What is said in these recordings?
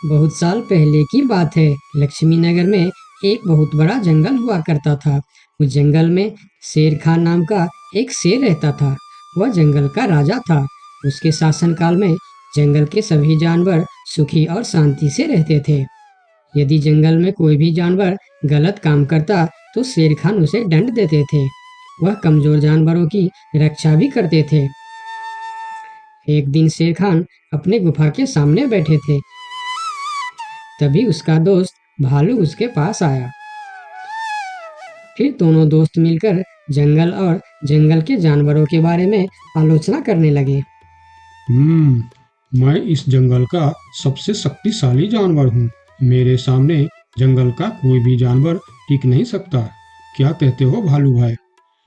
बहुत साल पहले की बात है। लक्ष्मी नगर में एक बहुत बड़ा जंगल हुआ करता था। उस जंगल में शेर खान नाम का एक शेर रहता था। वह जंगल का राजा था। उसके शासनकाल में जंगल के सभी जानवर सुखी और शांति से रहते थे। यदि जंगल में कोई भी जानवर गलत काम करता तो शेर खान उसे दंड देते थे। वह कमजोर जानवरों की रक्षा भी करते थे। एक दिन शेर खान अपने गुफा के सामने बैठे थे। तभी उसका दोस्त भालू उसके पास आया। फिर दोनों दोस्त मिलकर जंगल और जंगल के जानवरों के बारे में आलोचना करने लगे। मैं इस जंगल का सबसे शक्तिशाली जानवर हूँ। मेरे सामने जंगल का कोई भी जानवर टिक नहीं सकता। क्या कहते हो भालू भाई?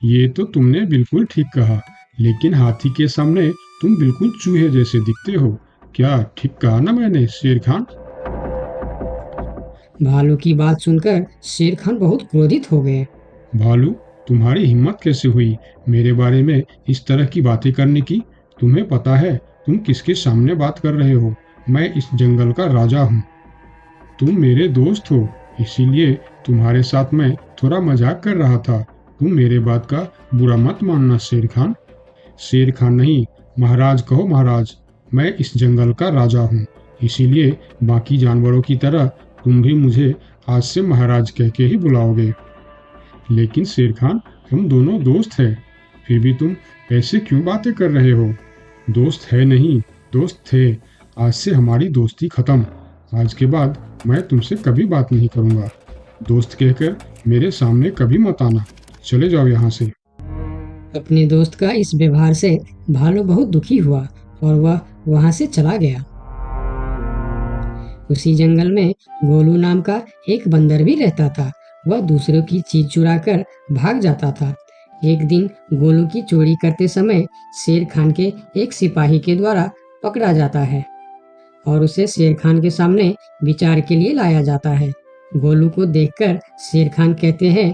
ये तो तुमने बिल्कुल ठीक कहा, लेकिन हाथी के सामने तुम बिल्कुल चूहे जैसे दिखते हो। क्या ठीक कहा ना मैंने शेर खान? भालू की बात सुनकर शेर खान बहुत क्रोधित हो गए। भालू, तुम्हारी हिम्मत कैसे हुई मेरे बारे में इस तरह की बातें करने की? तुम्हें पता है तुम किसके सामने बात कर रहे हो? मैं इस जंगल का राजा हूँ। तुम मेरे दोस्त हो, इसीलिए तुम्हारे साथ मैं थोड़ा मजाक कर रहा था। तुम मेरे बात का बुरा मत मानना शेर खान। शेर खान नहीं, महाराज कहो महाराज। मैं इस जंगल का राजा हूँ, इसीलिए बाकी जानवरों की तरह तुम भी मुझे आज से महाराज कह के ही बुलाओगे। लेकिन शेर खान, हम दोनों दोस्त हैं, फिर भी तुम ऐसे क्यों बातें कर रहे हो? दोस्त है नहीं, दोस्त थे। आज से हमारी दोस्ती खत्म। आज के बाद मैं तुमसे कभी बात नहीं करूँगा। दोस्त कहकर मेरे सामने कभी मत आना। चले जाओ यहाँ से। अपने दोस्त का इस व्यवहार से भालू बहुत दुखी हुआ और वह वहां से चला गया। उसी जंगल में गोलू नाम का एक बंदर भी रहता था। वह दूसरों की चीज चुराकर भाग जाता था। एक दिन गोलू की चोरी करते समय शेर खान के एक सिपाही के द्वारा पकड़ा जाता है और उसे शेर खान के सामने विचार के लिए लाया जाता है। गोलू को देखकर शेर खान कहते हैं,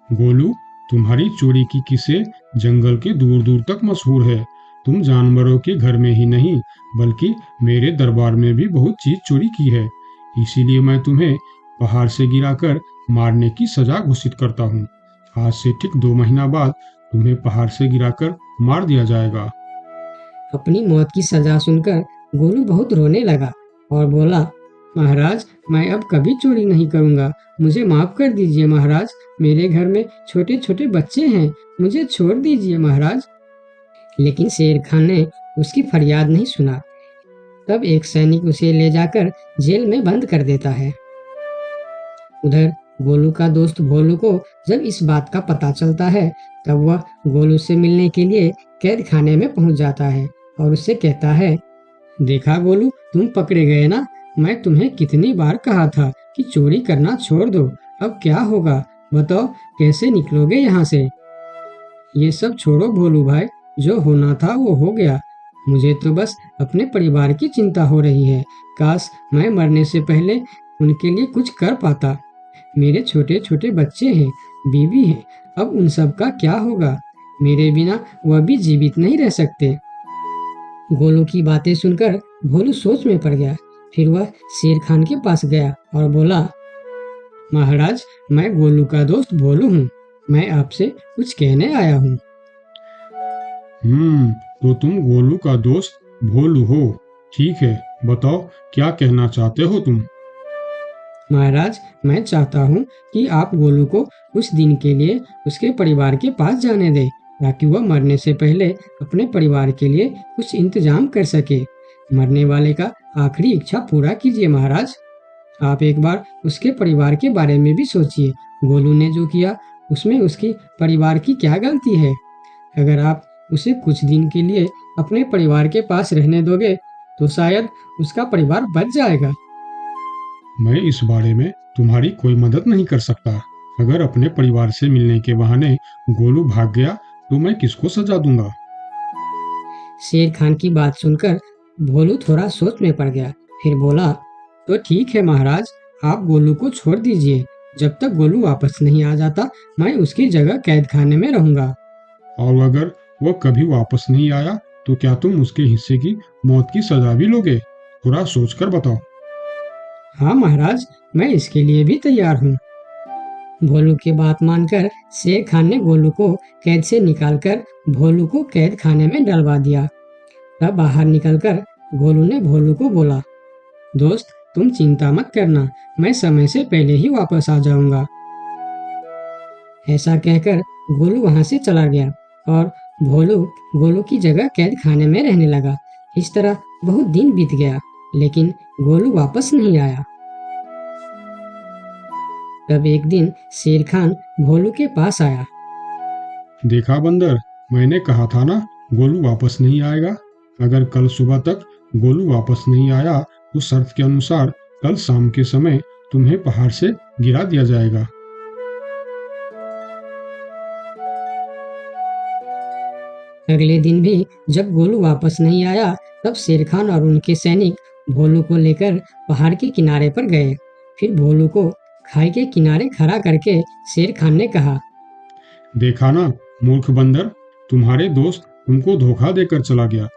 गोलू, तुम्हारी चोरी की किस्से जंगल के दूर दूर तक मशहूर है। तुम जानवरों के घर में ही नहीं, बल्कि मेरे दरबार में भी बहुत चीज चोरी की है। इसीलिए मैं तुम्हें पहाड़ से गिराकर मारने की सजा घोषित करता हूँ। आज से ठीक 2 महीना बाद तुम्हें पहाड़ से गिराकर मार दिया जाएगा। अपनी मौत की सजा सुनकर गोलू बहुत रोने लगा और बोला, महाराज, मैं अब कभी चोरी नहीं करूंगा। मुझे माफ कर दीजिए महाराज। मेरे घर में छोटे छोटे बच्चे हैं, मुझे छोड़ दीजिए महाराज। लेकिन शेर खान ने उसकी फरियाद नहीं सुना। तब एक सैनिक उसे ले जाकर जेल में बंद कर देता है। उधर गोलू का दोस्त भोलू को जब इस बात का पता चलता है, तब वह गोलू से मिलने के लिए कैद खाने में पहुंच जाता है और उससे कहता है, देखा गोलू, तुम पकड़े गए ना। मैं तुम्हें कितनी बार कहा था कि चोरी करना छोड़ दो। अब क्या होगा बताओ, कैसे निकलोगे यहाँ से? ये सब छोड़ो भोलू भाई, जो होना था वो हो गया। मुझे तो बस अपने परिवार की चिंता हो रही है। काश मैं मरने से पहले उनके लिए कुछ कर पाता। मेरे छोटे छोटे बच्चे हैं, बीवी है, अब उन सब का क्या होगा? मेरे बिना वह भी जीवित नहीं रह सकते। गोलू की बातें सुनकर भोलू सोच में पड़ गया। फिर वह शेर खान के पास गया और बोला, महाराज, मैं गोलू का दोस्त भोलू हूँ। मैं आपसे कुछ कहने आया हूँ। तो तुम गोलू का दोस्त भोलू हो? ठीक है, बताओ क्या कहना चाहते हो तुम? महाराज, मैं चाहता हूँ कि आप गोलू को कुछ दिन के लिए उसके परिवार के पास जाने दें, ताकि वह मरने से पहले अपने परिवार के लिए कुछ इंतजाम कर सके। मरने वाले का आखिरी इच्छा पूरा कीजिए महाराज। आप एक बार उसके परिवार के बारे में भी सोचिए। गोलू ने जो किया उसमें उसकी परिवार की क्या गलती है? अगर आप उसे कुछ दिन के लिए अपने परिवार के पास रहने दोगे तो शायद उसका परिवार बच जाएगा। मैं इस बारे में तुम्हारी कोई मदद नहीं कर सकता। अगर अपने परिवार से मिलने के बहाने गोलू भाग गया तो मैं किसको सजा दूंगा? शेर खान की बात सुनकर भोलू थोड़ा सोच में पड़ गया। फिर बोला, तो ठीक है महाराज, आप गोलू को छोड़ दीजिए। जब तक गोलू वापस नहीं आ जाता, मैं उसकी जगह कैद खाने में रहूंगा। और अगर वो कभी वापस नहीं आया तो क्या तुम उसके हिस्से की मौत की सजा भी लोगे? थोड़ा सोचकर बताओ। हाँ महाराज, मैं इसके लिए भी तैयार हूँ। भोलू की बात मानकर शेर खान ने गोलू को कैद से निकालकर भोलू को कैद खाने में डलवा दिया। तब बाहर निकलकर गोलू ने भोलू को बोला, दोस्त तुम चिंता मत करना, मैं समय से पहले ही वापस आ जाऊंगा। ऐसा कहकर गोलू वहां से चला गया और भोलू गोलू की जगह कैद खाने में रहने लगा। इस तरह बहुत दिन बीत गया, लेकिन गोलू वापस नहीं आया। तब एक दिन शेर खान भोलू के पास आया। देखा बंदर, मैंने कहा था ना गोलू वापस नहीं आएगा। अगर कल सुबह तक गोलू वापस नहीं आया तो शर्त के अनुसार कल शाम के समय तुम्हें पहाड़ से गिरा दिया जाएगा। अगले दिन भी जब गोलू वापस नहीं आया, तब शेर खान और उनके सैनिक भोलू को लेकर पहाड़ के किनारे पर गए। फिर भोलू को खाई के किनारे खड़ा करके शेर खान ने कहा, देखा ना मूर्ख बंदर, तुम्हारे दोस्त तुमको धोखा देकर चला गया।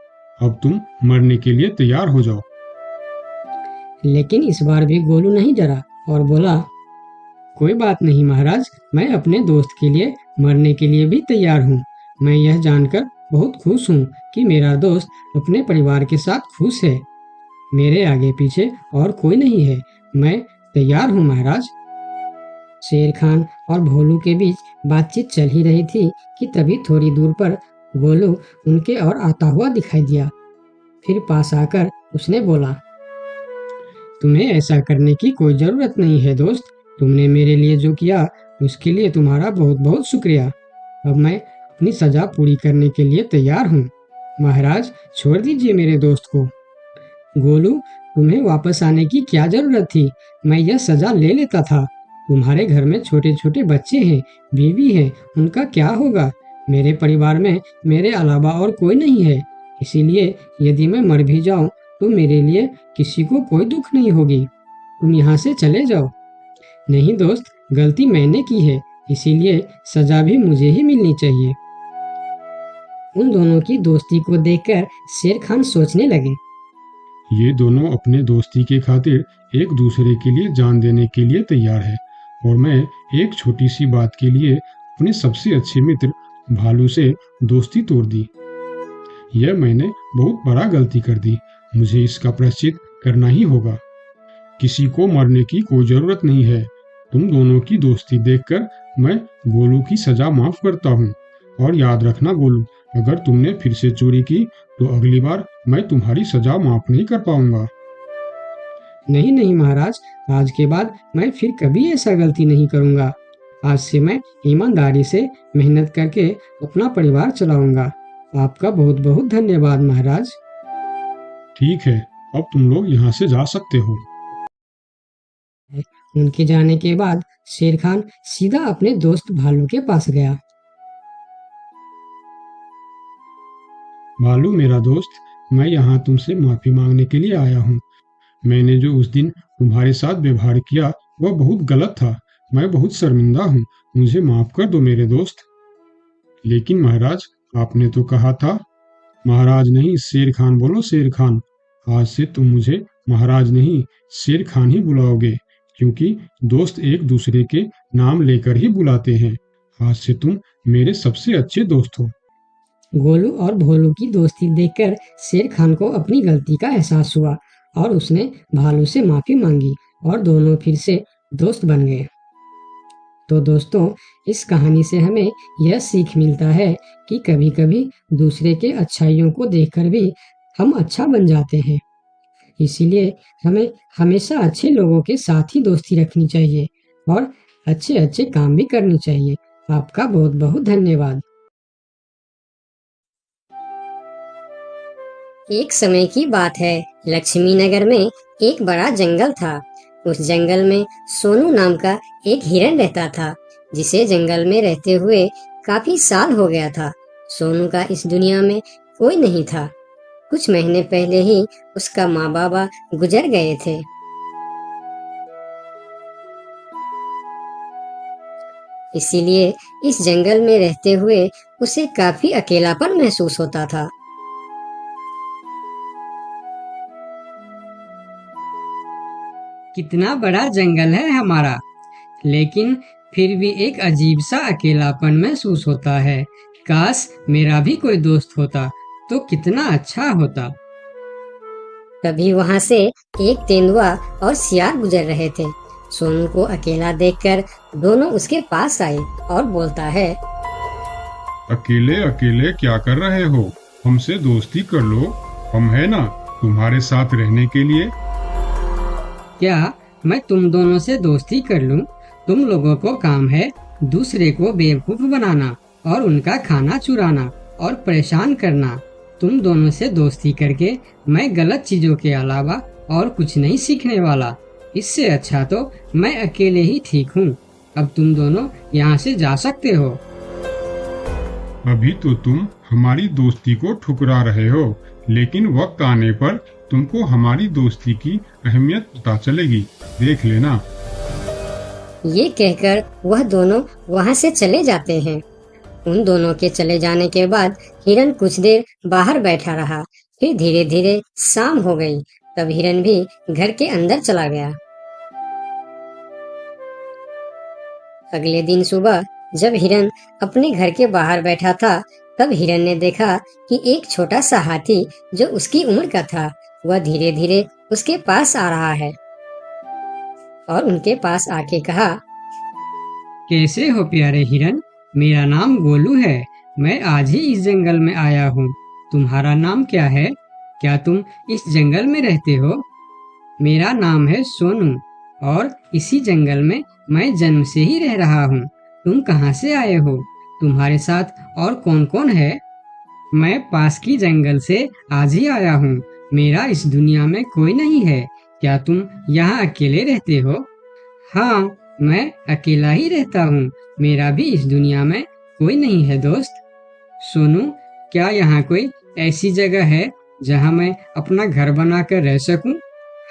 अब तुम मरने के लिए तैयार हो जाओ। लेकिन इस बार भी गोलू नहीं डरा और बोला, कोई बात नहीं महाराज, मैं अपने दोस्त के लिए मरने के लिए भी तैयार हूँ। मैं यह जानकर बहुत खुश हूँ कि मेरा दोस्त अपने परिवार के साथ खुश है। मेरे आगे पीछे और कोई नहीं है, मैं तैयार हूँ महाराज। शेर खान और भोलू के बीच बातचीत चल ही रही थी कि तभी थोड़ी दूर पर गोलू उनके और आता हुआ दिखाई दिया। फिर पास आकर उसने बोला, तुम्हें ऐसा करने की कोई जरूरत नहीं है दोस्त। तुमने मेरे लिए जो किया उसके लिए तुम्हारा बहुत बहुत शुक्रिया। अब मैं अपनी सजा पूरी करने के लिए तैयार हूँ। महाराज छोड़ दीजिए मेरे दोस्त को। गोलू, तुम्हें वापस आने की क्या जरूरत थी? मैं यह सजा ले लेता था। तुम्हारे घर में छोटे छोटे बच्चे हैं, बीवी है, उनका क्या होगा? मेरे परिवार में मेरे अलावा और कोई नहीं है। इसीलिए यदि मैं मर भी जाऊं तो मेरे लिए किसी को कोई दुख नहीं होगी। तुम यहाँ से चले जाओ। नहीं दोस्त, गलती मैंने की है, इसीलिए सजा भी मुझे ही मिलनी चाहिए। उन दोनों की दोस्ती को देखकर शेर खान सोचने लगे, ये दोनों अपने दोस्ती के खातिर एक दूसरे के लिए जान देने के लिए तैयार है, और मैं एक छोटी सी बात के लिए अपने सबसे अच्छे मित्र भालू से दोस्ती तोड़ दी। यह मैंने बहुत बड़ा गलती कर दी। मुझे इसका प्रायश्चित करना ही होगा। किसी को मरने की कोई जरूरत नहीं है। तुम दोनों की दोस्ती देखकर मैं गोलू की सजा माफ करता हूँ। और याद रखना गोलू, अगर तुमने फिर से चोरी की तो अगली बार मैं तुम्हारी सजा माफ नहीं कर पाऊंगा। नहीं नहीं महाराज, आज के बाद मैं फिर कभी ऐसा गलती नहीं करूंगा। आज से मैं ईमानदारी से मेहनत करके अपना परिवार चलाऊंगा। आपका बहुत बहुत धन्यवाद महाराज। ठीक है, अब तुम लोग यहाँ से जा सकते हो। उनके जाने के बाद शेर खान सीधा अपने दोस्त भालू के पास गया। भालू मेरा दोस्त, मैं यहाँ तुमसे माफी मांगने के लिए आया हूँ। मैंने जो उस दिन तुम्हारे साथ व्यवहार किया वह बहुत गलत था। मैं बहुत शर्मिंदा हूँ। मुझे माफ कर दो मेरे दोस्त। लेकिन महाराज, आपने तो कहा था। महाराज नहीं, शेर खान बोलो, शेर खान। आज से तुम मुझे महाराज नहीं, शेर खान ही बुलाओगे, क्योंकि दोस्त एक दूसरे के नाम लेकर ही बुलाते हैं। आज से तुम मेरे सबसे अच्छे दोस्त हो। गोलू और भोलू की दोस्ती देखकर शेर खान को अपनी गलती का एहसास हुआ और उसने भालू से माफी मांगी और दोनों फिर से दोस्त बन गए। तो दोस्तों, इस कहानी से हमें यह सीख मिलता है कि कभी-कभी दूसरे के अच्छाइयों को देखकर भी हम अच्छा बन जाते हैं। इसीलिए हमें हमेशा अच्छे लोगों के साथ ही दोस्ती रखनी चाहिए और अच्छे अच्छे काम भी करनी चाहिए। आपका बहुत बहुत धन्यवाद। एक समय की बात है, लक्ष्मी नगर में एक बड़ा जंगल था। उस जंगल में सोनू नाम का एक हिरन रहता था, जिसे जंगल में रहते हुए काफी साल हो गया था। सोनू का इस दुनिया में कोई नहीं था। कुछ महीने पहले ही उसका माँ बाबा गुजर गए थे। इसीलिए इस जंगल में रहते हुए उसे काफी अकेलापन महसूस होता था। कितना बड़ा जंगल है हमारा, लेकिन फिर भी एक अजीब सा अकेलापन महसूस होता है। काश मेरा भी कोई दोस्त होता तो कितना अच्छा होता। तभी वहां से एक तेंदुआ और सियार गुजर रहे थे। सोनू को अकेला देखकर दोनों उसके पास आए और बोलता है, अकेले अकेले क्या कर रहे हो? हमसे दोस्ती कर लो, हम है ना तुम्हारे साथ रहने के लिए। क्या मैं तुम दोनों से दोस्ती कर लूं? तुम लोगों को काम है दूसरे को बेवकूफ बनाना और उनका खाना चुराना और परेशान करना। तुम दोनों से दोस्ती करके मैं गलत चीजों के अलावा और कुछ नहीं सीखने वाला। इससे अच्छा तो मैं अकेले ही ठीक हूँ। अब तुम दोनों यहाँ से जा सकते हो। अभी तो तुम हमारी दोस्ती को ठुकरा रहे हो, लेकिन वक्त आने पर तुमको हमारी दोस्ती की अहमियत पता चलेगी, देख लेना। ये कहकर वह दोनों वहां से चले जाते हैं। उन दोनों के चले जाने के बाद हिरन कुछ देर बाहर बैठा रहा। फिर धीरे धीरे शाम हो गई। तब हिरन भी घर के अंदर चला गया। अगले दिन सुबह जब हिरन अपने घर के बाहर बैठा था, तब हिरन ने देखा कि एक छोटा सा हाथी जो उसकी उम्र का था, वह धीरे धीरे उसके पास आ रहा है और उनके पास आके कहा, कैसे हो प्यारे हिरन? मेरा नाम गोलू है। मैं आज ही इस जंगल में आया हूँ। तुम्हारा नाम क्या है? क्या तुम इस जंगल में रहते हो? मेरा नाम है सोनू और इसी जंगल में मैं जन्म से ही रह रहा हूँ। तुम कहाँ से आए हो? तुम्हारे साथ और कौन कौन है? मैं पास की जंगल से आज ही आया हूँ। मेरा इस दुनिया में कोई नहीं है। क्या तुम यहाँ अकेले रहते हो? हाँ, मैं अकेला ही रहता हूँ। मेरा भी इस दुनिया में कोई नहीं है दोस्त। सोनू, क्या यहाँ कोई ऐसी जगह है जहाँ मैं अपना घर बनाकर रह सकूं?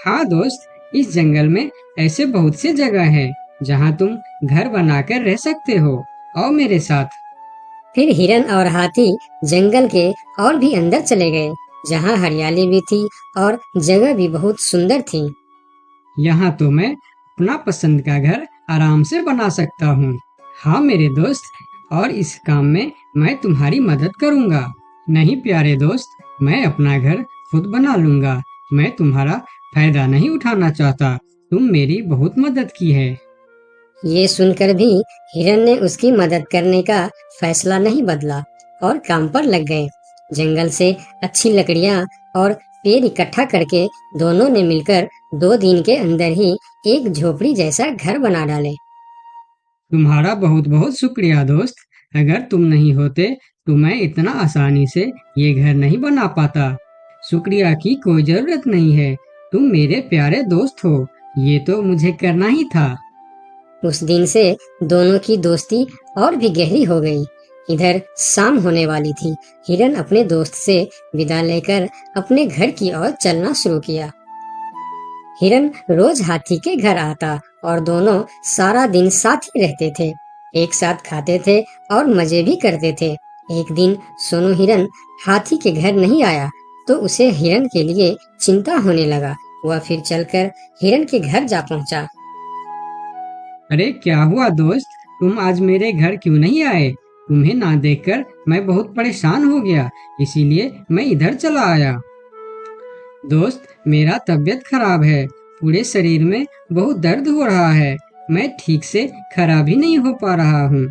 हाँ दोस्त, इस जंगल में ऐसे बहुत से जगह हैं जहाँ तुम घर बनाकर रह सकते हो। आओ मेरे साथ। फिर हिरन और हाथी जंगल के और भी अंदर चले गए, जहाँ हरियाली भी थी और जगह भी बहुत सुंदर थी। यहाँ तो मैं अपना पसंद का घर आराम से बना सकता हूँ। हाँ मेरे दोस्त, और इस काम में मैं तुम्हारी मदद करूँगा। नहीं प्यारे दोस्त, मैं अपना घर खुद बना लूँगा। मैं तुम्हारा फायदा नहीं उठाना चाहता। तुम मेरी बहुत मदद की है। ये सुनकर भी हिरन ने उसकी मदद करने का फैसला नहीं बदला और काम पर लग गए। जंगल से अच्छी लकड़ियाँ और पेड़ इकट्ठा करके दोनों ने मिलकर 2 दिन के अंदर ही एक झोपड़ी जैसा घर बना डाले। तुम्हारा बहुत बहुत शुक्रिया दोस्त। अगर तुम नहीं होते तो मैं इतना आसानी से ये घर नहीं बना पाता। शुक्रिया की कोई जरूरत नहीं है। तुम मेरे प्यारे दोस्त हो। ये तो मुझे करना ही था। उस दिन से दोनों की दोस्ती और भी गहरी हो गई। इधर शाम होने वाली थी। हिरन अपने दोस्त से विदा लेकर अपने घर की ओर चलना शुरू किया। हिरन रोज हाथी के घर आता और दोनों सारा दिन साथ ही रहते थे। एक साथ खाते थे और मजे भी करते थे। एक दिन सोनू हिरन हाथी के घर नहीं आया तो उसे हिरन के लिए चिंता होने लगा। वह फिर चलकर हिरन के घर जा पहुंचा। अरे क्या हुआ दोस्त, तुम आज मेरे घर क्यों नहीं आए? तुम्हें ना देखकर मैं बहुत परेशान हो गया, इसीलिए मैं इधर चला आया। दोस्त, मेरा तबीयत खराब है। पूरे शरीर में बहुत दर्द हो रहा है। मैं ठीक से खड़ा भी नहीं हो पा रहा हूँ।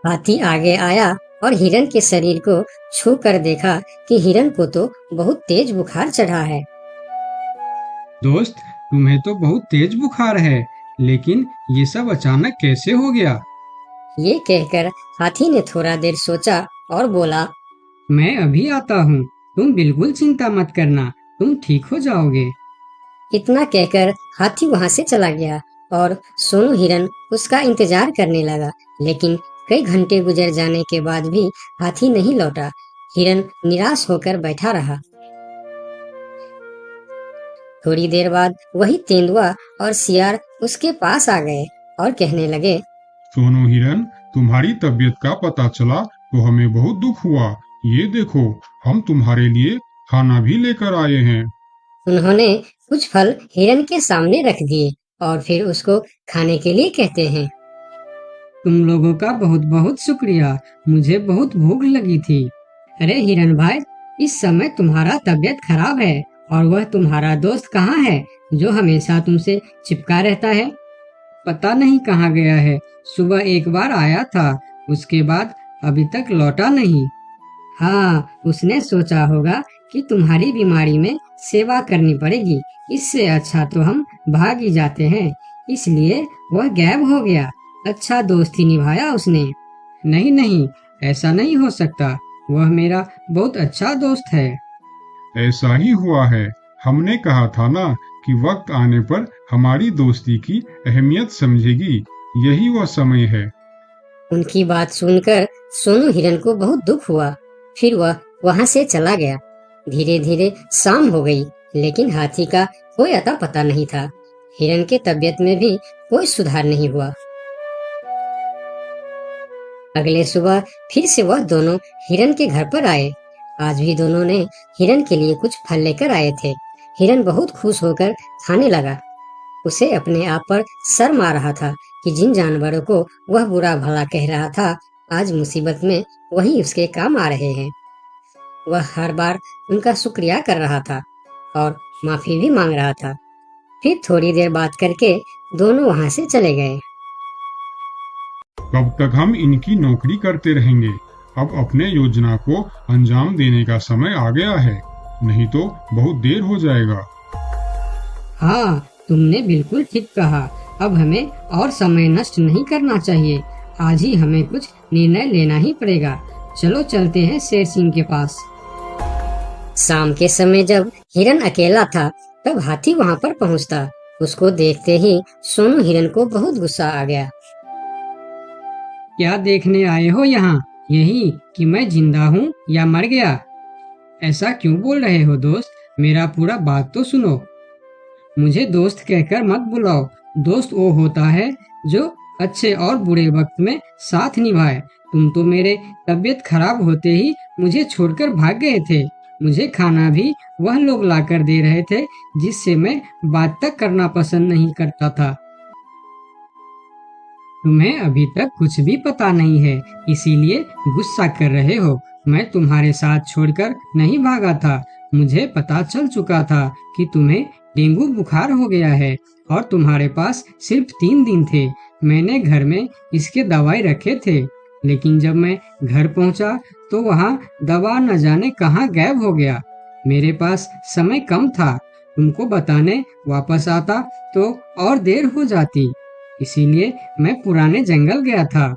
हाथी आगे आया और हिरन के शरीर को छू कर देखा कि हिरन को तो बहुत तेज बुखार चढ़ा है। दोस्त, तुम्हें तो बहुत तेज बुखार है, लेकिन ये सब अचानक कैसे हो गया? ये कहकर हाथी ने थोड़ा देर सोचा और बोला, मैं अभी आता हूँ। तुम बिल्कुल चिंता मत करना, तुम ठीक हो जाओगे। इतना कहकर हाथी वहां से चला गया और सोनू हिरन उसका इंतजार करने लगा। लेकिन कई घंटे गुजर जाने के बाद भी हाथी नहीं लौटा। हिरन निराश होकर बैठा रहा। थोड़ी देर बाद वही तेंदुआ और सियार उसके पास आ गए और कहने लगे, सोनू हिरन, तुम्हारी तबीयत का पता चला तो हमें बहुत दुख हुआ। ये देखो, हम तुम्हारे लिए खाना भी लेकर आए हैं। उन्होंने कुछ फल हिरन के सामने रख दिए और फिर उसको खाने के लिए कहते हैं। तुम लोगों का बहुत बहुत शुक्रिया, मुझे बहुत भूख लगी थी। अरे हिरन भाई, इस समय तुम्हारा तबीयत खराब है और वह तुम्हारा दोस्त कहाँ है जो हमेशा तुमसे चिपका रहता है? पता नहीं कहाँ गया है। सुबह एक बार आया था, उसके बाद अभी तक लौटा नहीं। हाँ, उसने सोचा होगा कि तुम्हारी बीमारी में सेवा करनी पड़ेगी, इससे अच्छा तो हम भाग ही जाते हैं, इसलिए वह गायब हो गया। अच्छा दोस्त ही निभाया उसने। नहीं नहीं, ऐसा नहीं हो सकता, वह मेरा बहुत अच्छा दोस्त है। ऐसा ही हुआ है। हमने कहा था ना कि वक्त आने पर हमारी दोस्ती की अहमियत समझेगी। यही वह समय है। उनकी बात सुनकर सोनू हिरन को बहुत दुख हुआ। फिर वह वहां से चला गया। धीरे धीरे शाम हो गई, लेकिन हाथी का कोई अता पता नहीं था। हिरन के तबीयत में भी कोई सुधार नहीं हुआ। अगले सुबह फिर से वह दोनों हिरन के घर पर आए। आज भी दोनों ने हिरन के लिए कुछ फल लेकर आए थे। हिरन बहुत खुश होकर खाने लगा। उसे अपने आप पर शर्म आ रहा था कि जिन जानवरों को वह बुरा भला कह रहा था, आज मुसीबत में वही उसके काम आ रहे हैं। वह हर बार उनका शुक्रिया कर रहा था और माफी भी मांग रहा था। फिर थोड़ी देर बात करके दोनों वहां से चले गए। कब तक हम इनकी नौकरी करते रहेंगे? अब अपने योजना को अंजाम देने का समय आ गया है, नहीं तो बहुत देर हो जाएगा। हाँ, तुमने बिल्कुल ठीक कहा। अब हमें और समय नष्ट नहीं करना चाहिए। आज ही हमें कुछ निर्णय लेना ही पड़ेगा। चलो चलते हैं शेर सिंह के पास। शाम के समय जब हिरन अकेला था, तब हाथी वहां पर पहुंचता। उसको देखते ही सोनू हिरन को बहुत गुस्सा आ गया। क्या देखने आए हो यहाँ? यही कि मैं जिंदा हूँ या मर गया? ऐसा क्यों बोल रहे हो दोस्त? मेरा पूरा बात तो सुनो। मुझे दोस्त कहकर मत बुलाओ। दोस्त वो होता है जो अच्छे और बुरे वक्त में साथ निभाए। तुम तो मेरे तबीयत खराब होते ही मुझे छोड़कर भाग गए थे। मुझे खाना भी वह लोग लाकर दे रहे थे जिससे मैं बात तक करना पसंद नहीं करता था। तुम्हें अभी तक कुछ भी पता नहीं है, इसीलिए गुस्सा कर रहे हो। मैं तुम्हारे साथ छोड़कर नहीं भागा था। मुझे पता चल चुका था कि तुम्हें डेंगू बुखार हो गया है और तुम्हारे पास सिर्फ 3 दिन थे। मैंने घर में इसके दवाई रखे थे, लेकिन जब मैं घर पहुंचा तो वहाँ दवा न जाने कहाँ गायब हो गया। मेरे पास समय कम था। तुमको बताने वापस आता तो और देर हो जाती, इसीलिए मैं पुराने जंगल गया था।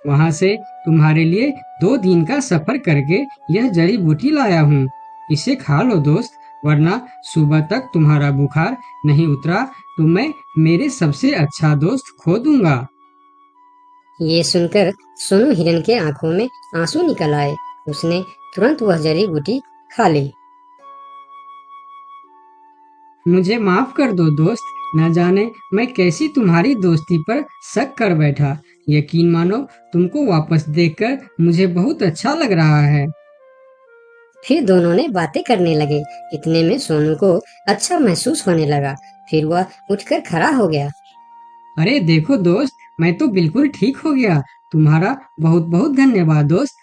वहाँ से तुम्हारे लिए 2 दिन का सफर करके यह जड़ी बूटी लाया हूँ। इसे खा लो दोस्त, वरना सुबह तक तुम्हारा बुखार नहीं उतरा तो मैं मेरे सबसे अच्छा दोस्त खो दूंगा। ये सुनकर सोनू हिरन के आंखों में आंसू निकल आए। उसने तुरंत वह जड़ी बूटी खा ली। मुझे माफ कर दो दोस्त, न जाने मैं कैसी तुम्हारी दोस्ती पर शक कर बैठा। यकीन मानो, तुमको वापस देखकर मुझे बहुत अच्छा लग रहा है। फिर दोनों ने बातें करने लगे। इतने में सोनू को अच्छा महसूस होने लगा। फिर वह उठकर खड़ा हो गया। अरे देखो दोस्त, मैं तो बिल्कुल ठीक हो गया। तुम्हारा बहुत बहुत धन्यवाद दोस्त।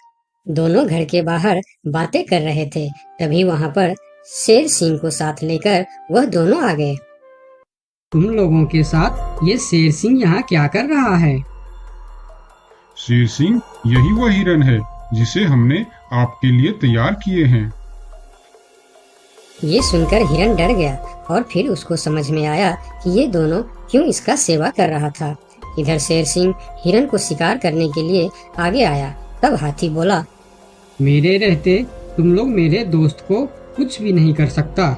दोनों घर के बाहर बातें कर रहे थे, तभी वहां पर शेर सिंह को साथ लेकर वह दोनों आ गए। तुम लोगों के साथ ये शेर सिंह यहाँ क्या कर रहा है? शेर सिंह, यही वह हिरन है जिसे हमने आपके लिए तैयार किए हैं। ये सुनकर हिरन डर गया और फिर उसको समझ में आया कि ये दोनों क्यों इसका सेवा कर रहा था। इधर शेर सिंह हिरन को शिकार करने के लिए आगे आया। तब हाथी बोला, मेरे रहते तुम लोग मेरे दोस्त को कुछ भी नहीं कर सकता।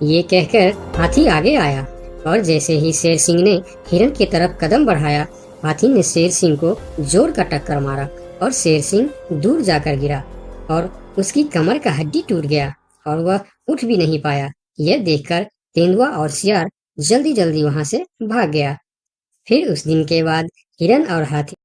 ये कहकर हाथी आगे आया और जैसे ही शेर सिंह ने हिरन की तरफ कदम बढ़ाया, हाथी ने शेर सिंह को जोर का टक्कर मारा और शेर सिंह दूर जाकर गिरा और उसकी कमर का हड्डी टूट गया और वह उठ भी नहीं पाया। यह देखकर तेंदुआ और सियार जल्दी जल्दी वहां से भाग गया। फिर उस दिन के बाद हिरन और हाथी